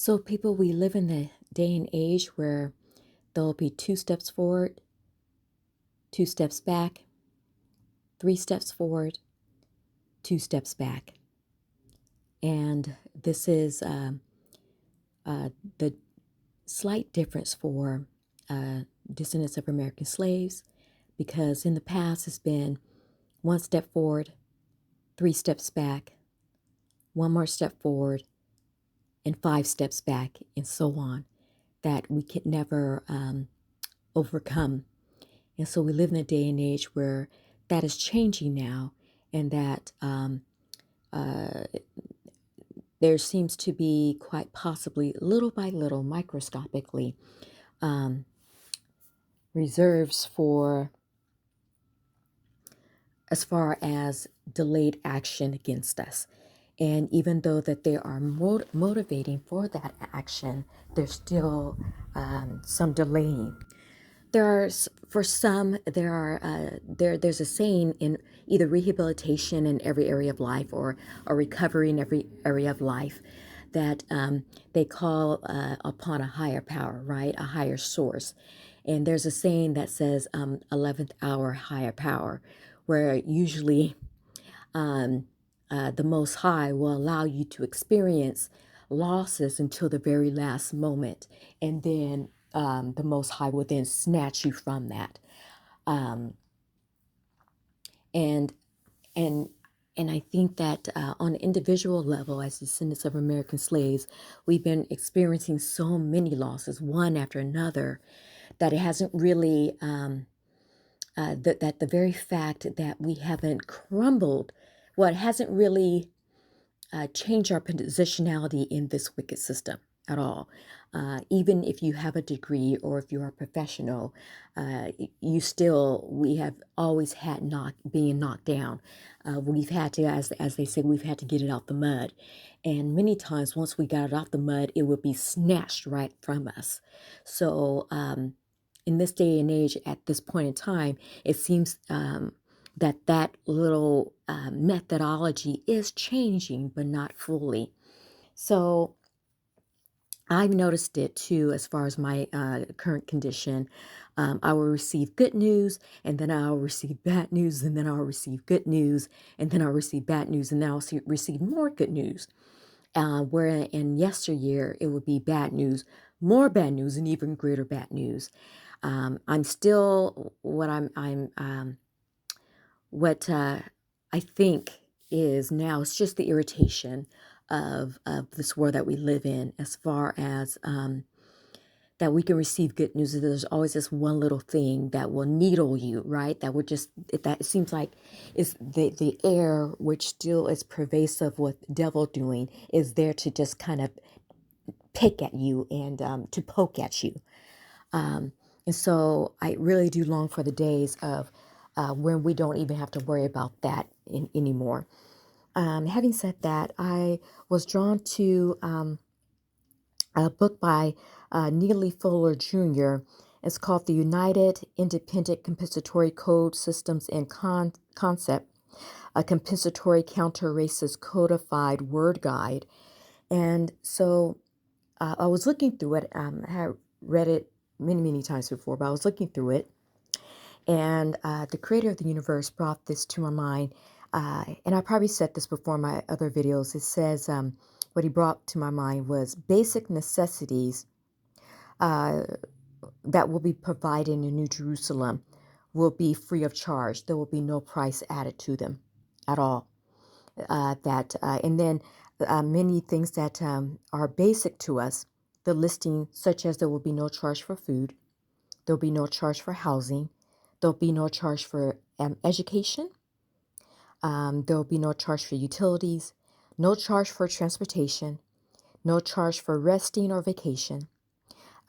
So, people, we live in the day and age where there'll be two steps forward, two steps back, three steps forward, two steps back. And this is the slight difference for descendants of American slaves, because in the past it's been one step forward, three steps back, one more step forward, and five steps back, and so on, that we could never overcome. And so we live in a day and age where that is changing now, and that uh, there seems to be quite possibly, little by little, microscopically, um, reserves for as far as delayed action against us. And even though that they are motivating for that action, there's still some delaying. For some, there's a saying in either rehabilitation in every area of life, or recovery in every area of life, that they call upon a higher power, right? A higher source. And there's a saying that says 11th hour higher power, where usually the Most High will allow you to experience losses until the very last moment, and then the Most High will then snatch you from that. Um, and and and I think that on an individual level, as descendants of American slaves, we've been experiencing so many losses, one after another, that it hasn't really that the very fact that we haven't crumbled, well, it hasn't really change our positionality in this wicked system at all. Even if you have a degree or if you're a professional, we have always had being knocked down. We've had to, as they say, we've had to get it out the mud. And many times, once we got it out the mud, it would be snatched right from us. So, in this day and age, at this point in time, it seems that little methodology is changing, but not fully. So I've noticed it too, as far as my current condition. I will receive good news, and then I'll receive bad news, and then I'll receive good news, and then I'll receive bad news, and then receive more good news. Where in yesteryear, it would be bad news, more bad news, and even greater bad news. I'm still what I think is now, it's just the irritation of this world that we live in, as far as that we can receive good news. There's always this one little thing that will needle you, right? That would just, that it seems like is the air, which still is pervasive with the devil doing, is there to just kind of pick at you and to poke at you. Um, and so I really do long for the days of when we don't even have to worry about that anymore. Having said that, I was drawn to a book by Neely Fuller Jr. It's called The United Independent Compensatory Code Systems and Concept, a compensatory counter-racist codified word guide. And so I was looking through it. I had read it many, many times before, but I was looking through it. And the creator of the universe brought this to my mind. And I probably said this before in my other videos. It says what he brought to my mind was basic necessities uh, that will be provided in New Jerusalem will be free of charge. There will be no price added to them at all. And then many things that are basic to us, the listing, such as there will be no charge for food, there'll be no charge for housing, there'll be no charge for education, there'll be no charge for utilities, no charge for transportation, no charge for resting or vacation.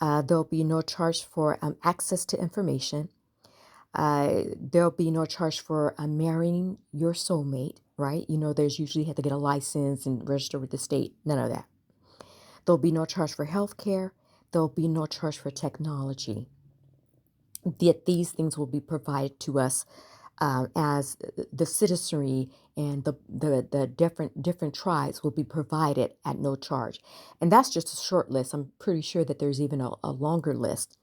There'll be no charge for access to information. There'll be no charge for marrying your soulmate, right? You know, there's usually have to get a license and register with the state. None of that. There'll be no charge for healthcare. There'll be no charge for technology. Yet these things will be provided to us as the citizenry and the different tribes will be provided at no charge. And that's just a short list. I'm pretty sure that there's even a longer list.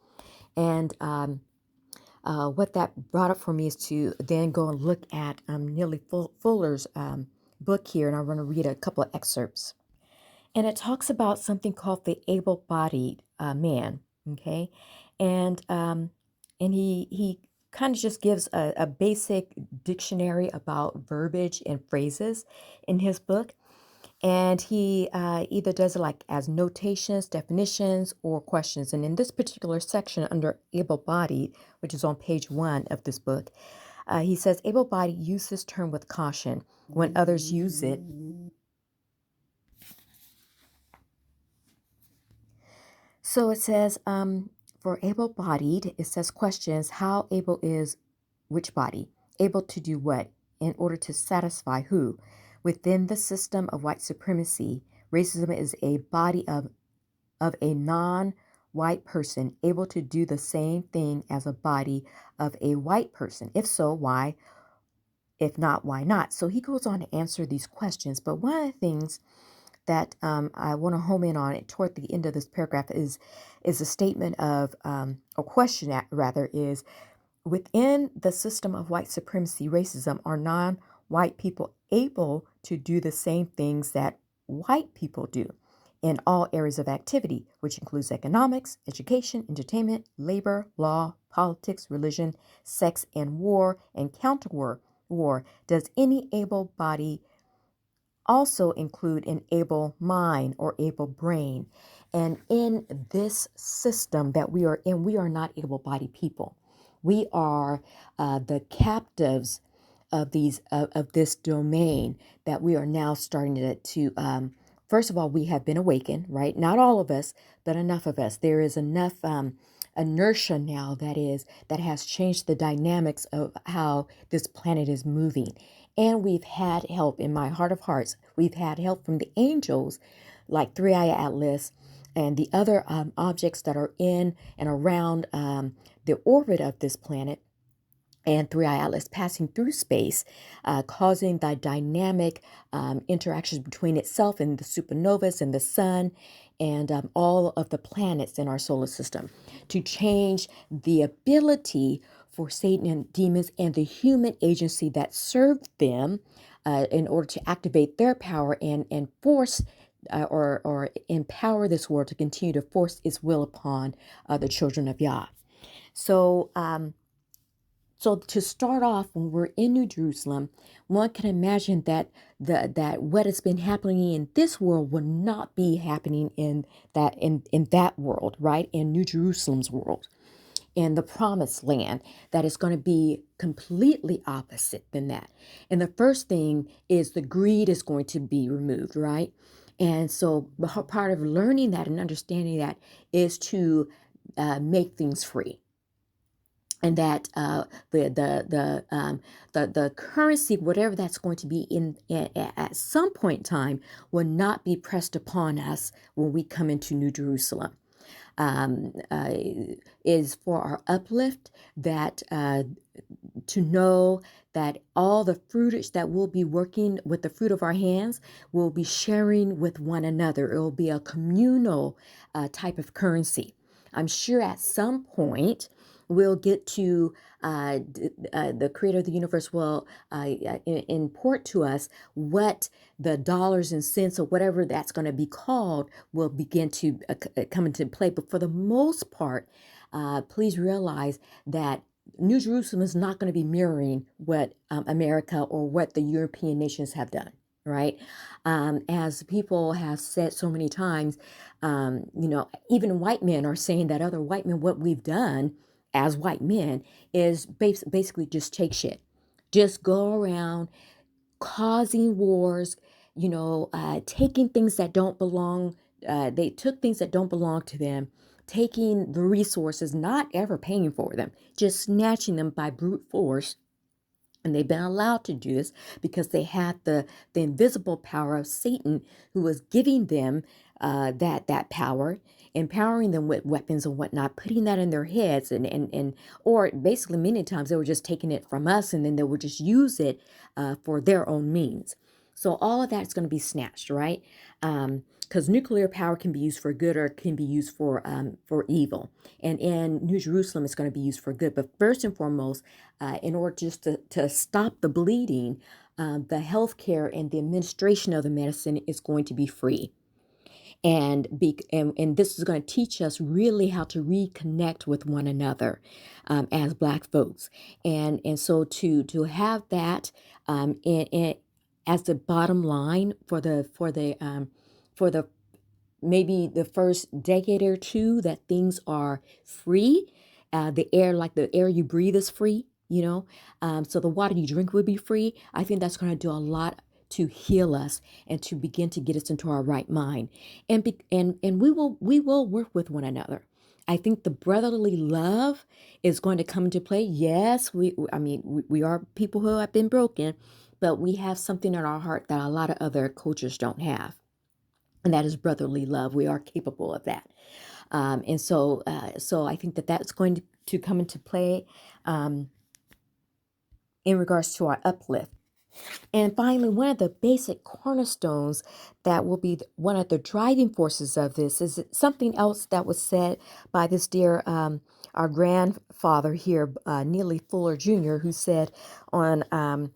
And what that brought up for me is to then go and look at Neely Fuller's book here, and I'm going to read a couple of excerpts. And it talks about something called the able-bodied man. Okay, and he kind of just gives a basic dictionary about verbiage and phrases in his book. And he either does it like as notations, definitions, or questions. And in this particular section under able-bodied, which is on page 1 of this book, he says able-bodied use this term with caution when others use it. So it says, for able-bodied, it says questions, how able is which body? Able to do what? In order to satisfy who? Within the system of white supremacy, racism is a body of a non-white person able to do the same thing as a body of a white person. If so, why? If not, why not? So he goes on to answer these questions. But one of the things that I want to home in on it toward the end of this paragraph is a statement of a question rather is within the system of white supremacy racism are non-white people able to do the same things that white people do in all areas of activity, which includes economics, education, entertainment, labor, law, politics, religion, sex, and war and counter war. Does any able body also include an able mind or able brain? And in this system that we are in, we are not able-bodied people. We are the captives of this domain that we are now starting to first of all, we have been awakened, right? Not all of us, but enough of us. There is enough inertia now that has changed the dynamics of how this planet is moving. And we've had help in my heart of hearts. We've had help from the angels, like Three-Eye Atlas and the other objects that are in and around the orbit of this planet, and Three-Eye Atlas passing through space, causing the dynamic interactions between itself and the supernovas and the sun and all of the planets in our solar system to change the ability for Satan and demons and the human agency that served them in order to activate their power and force or empower this world to continue to force its will upon the children of Yah. So, so to start off, when we're in New Jerusalem, one can imagine that that what has been happening in this world will not be happening in that world, right? In New Jerusalem's world, in the promised land, that is going to be completely opposite than that. And the first thing is the greed is going to be removed, right? And so part of learning that and understanding that is to make things free, and that the currency, whatever that's going to be in at some point in time, will not be pressed upon us when we come into New Jerusalem. Is for our uplift, that to know that all the fruitage that we'll be working with, the fruit of our hands, will be sharing with one another. It will be a communal type of currency. I'm sure at some point we'll get to the creator of the universe will import to us what the dollars and cents or whatever that's going to be called will begin to come into play. But for the most part, please realize that New Jerusalem is not going to be mirroring what America or what the European nations have done. Right. As people have said so many times, even white men are saying that other white men, what we've done as white men is basically just take shit. Just go around causing wars, taking things that don't belong. They took things that don't belong to them, taking the resources, not ever paying for them, just snatching them by brute force, And they've been allowed to do this because they had the invisible power of Satan, who was giving them that power, empowering them with weapons and whatnot, putting that in their heads, and or basically many times they were just taking it from us, and then they would just use it for their own means. So all of that's going to be snatched, right? Because nuclear power can be used for good or it can be used for evil. And in New Jerusalem, it's going to be used for good. But first and foremost, in order just to stop the bleeding, the healthcare and the administration of the medicine is going to be free. And this is going to teach us really how to reconnect with one another as Black folks. And so to have that as the bottom line for the maybe the first decade or two, that things are free. The air, like the air you breathe, is free, so the water you drink will be free. I think that's going to do a lot to heal us and to begin to get us into our right mind. And we will work with one another. I think the brotherly love is going to come into play. Yes, we are people who have been broken, but we have something in our heart that a lot of other cultures don't have, and that is brotherly love. We are capable of that. So I think that that's going to come into play in regards to our uplift. And finally, one of the basic cornerstones that will be one of the driving forces of this is something else that was said by this dear, our grandfather here, Neely Fuller Jr., who said in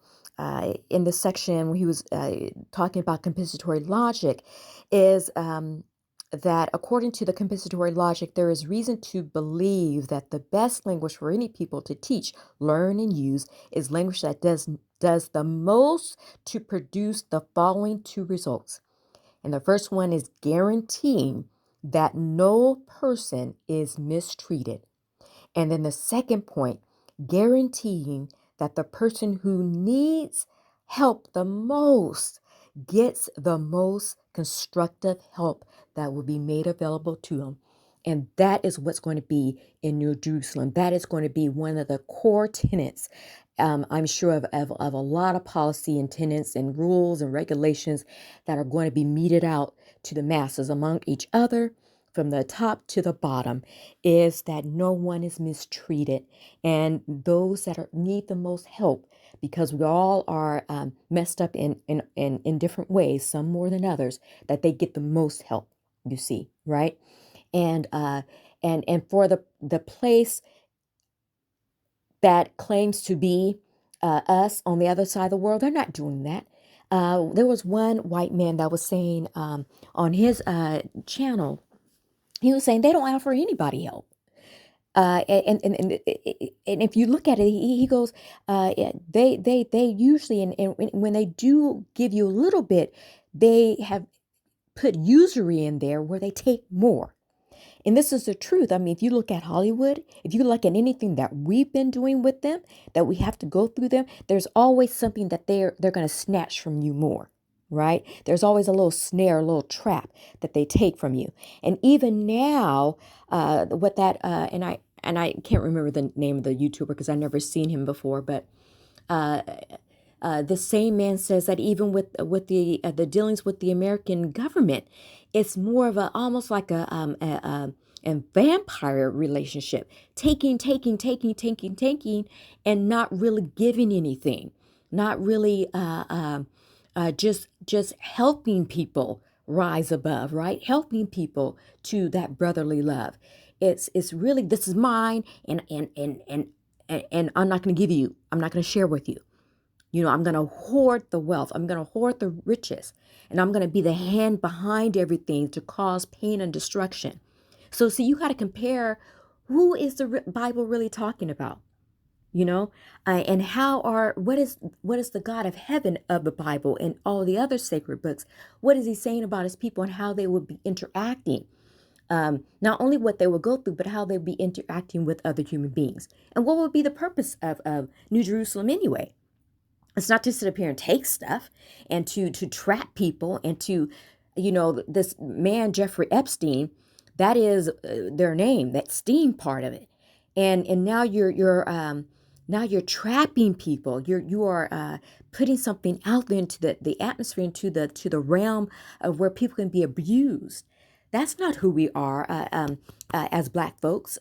the section when he was talking about compensatory logic, is that according to the compensatory logic, there is reason to believe that the best language for any people to teach, learn, and use is language that does the most to produce the following two results. And the first one is guaranteeing that no person is mistreated. And then the second point, guaranteeing that the person who needs help the most gets the most constructive help that will be made available to them. And that is what's going to be in New Jerusalem. That is going to be one of the core tenets, I'm sure, of a lot of policy and tenets and rules and regulations that are going to be meted out to the masses among each other from the top to the bottom, is that no one is mistreated, and those that need the most help, because we all are messed up in different ways, some more than others, that they get the most help, you see, right? And for the place that claims to be us on the other side of the world, they're not doing that. There was one white man that was saying on his channel, he was saying they don't offer anybody help. And if you look at it, he goes, they usually, and when they do give you a little bit, they have put usury in there where they take more. And this is the truth. I mean, if you look at Hollywood, if you look at anything that we've been doing with them, that we have to go through them, there's always something that they're going to snatch from you more, right? There's always a little snare, a little trap that they take from you. And even now, what that and I can't remember the name of the YouTuber because I've never seen him before, but the same man says that even with the dealings with the American government, it's more of almost like a vampire relationship, taking, and not really giving anything, not really just helping people rise above, right? Helping people to that brotherly love. It's really, this is mine, and I'm not going to give you. I'm not going to share with you. I'm going to hoard the wealth. I'm going to hoard the riches. And I'm going to be the hand behind everything to cause pain and destruction. So, see, you got to compare, who is the Bible really talking about? And what is the God of heaven of the Bible and all the other sacred books? What is he saying about his people and how they would be interacting? Not only what they will go through, but how they'll be interacting with other human beings. And what would be the purpose of New Jerusalem anyway? It's not to sit up here and take stuff and to trap people and to, this man, Jeffrey Epstein, that is their name, that Stein part of it. And now Now you're trapping people. You are putting something out there into the atmosphere, into the realm of where people can be abused. That's not who we are as Black folks.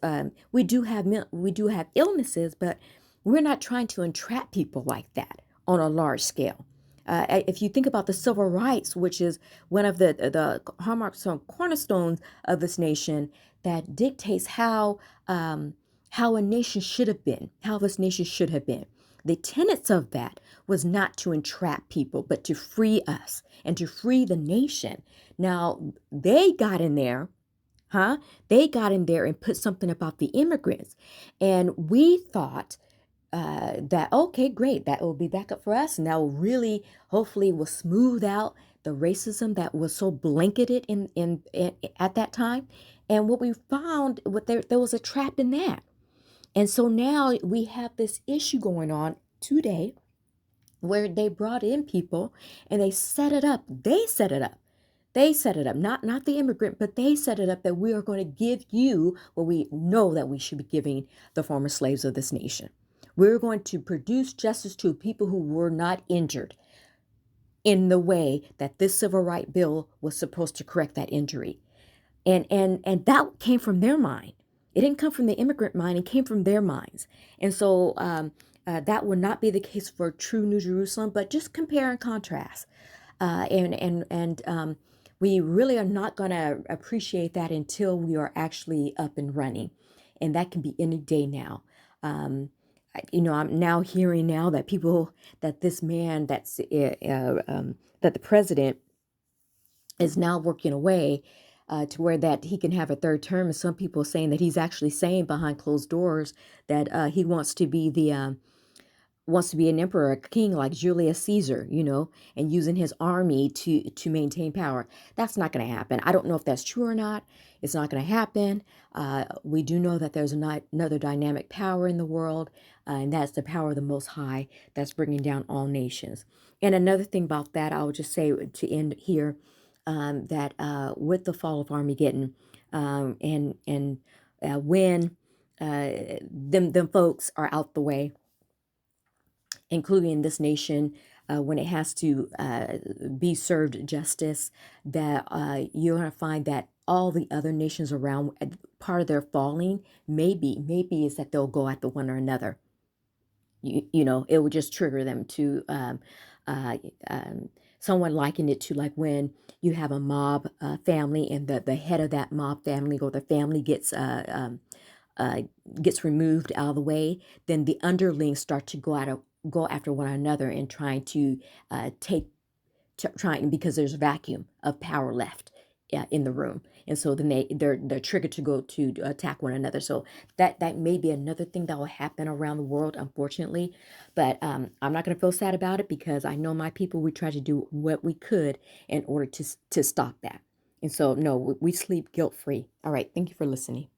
We do have illnesses, but we're not trying to entrap people like that on a large scale. If you think about the civil rights, which is one of the hallmarks, cornerstones of this nation, that dictates how a nation should have been, how this nation should have been. The tenets of that was not to entrap people, but to free us and to free the nation. Now, they got in there, huh? They got in there and put something about the immigrants. And we thought that, okay, great, that will be back up for us. And that will really, hopefully, will smooth out the racism that was so blanketed in at that time. And what we found, there was a trap in that. And so now we have this issue going on today where they brought in people and they set it up. They set it up. They set it up, not the immigrant, but they set it up that we are going to give you what we know that we should be giving the former slaves of this nation. We're going to produce justice to people who were not injured in the way that this civil rights bill was supposed to correct that injury. And that came from their mind. It didn't come from the immigrant mind. It came from their minds. And so that would not be the case for true New Jerusalem, but just compare and contrast. And we really are not going to appreciate that until we are actually up and running. And that can be any day now. I'm now hearing now that that this man, that the president is now working away to where that he can have a third term. And some people are saying that he's actually saying behind closed doors that he wants to be an emperor, a king like Julius Caesar, and using his army to maintain power. That's not going to happen. I don't know if that's true or not. It's not going to happen. We do know that there's another dynamic power in the world, and that's the power of the Most High that's bringing down all nations. And another thing about that, I would just say to end here, that with the fall of Armageddon, and when them folks are out the way, including this nation, when it has to be served justice, that you're going to find that all the other nations around, part of their falling, maybe is that they'll go after one or another. It would just trigger them to uh, someone likened it to like when you have a mob family and the head of that mob family or the family gets removed out of the way, then the underlings start to go after one another and trying to trying because there's a vacuum of power left in the room, and so then they're triggered to go to attack one another. So that may be another thing that will happen around the world, unfortunately. But I'm not going to feel sad about it because I know my people. We tried to do what we could in order to stop that, and so no, we sleep guilt free. All right, thank you for listening.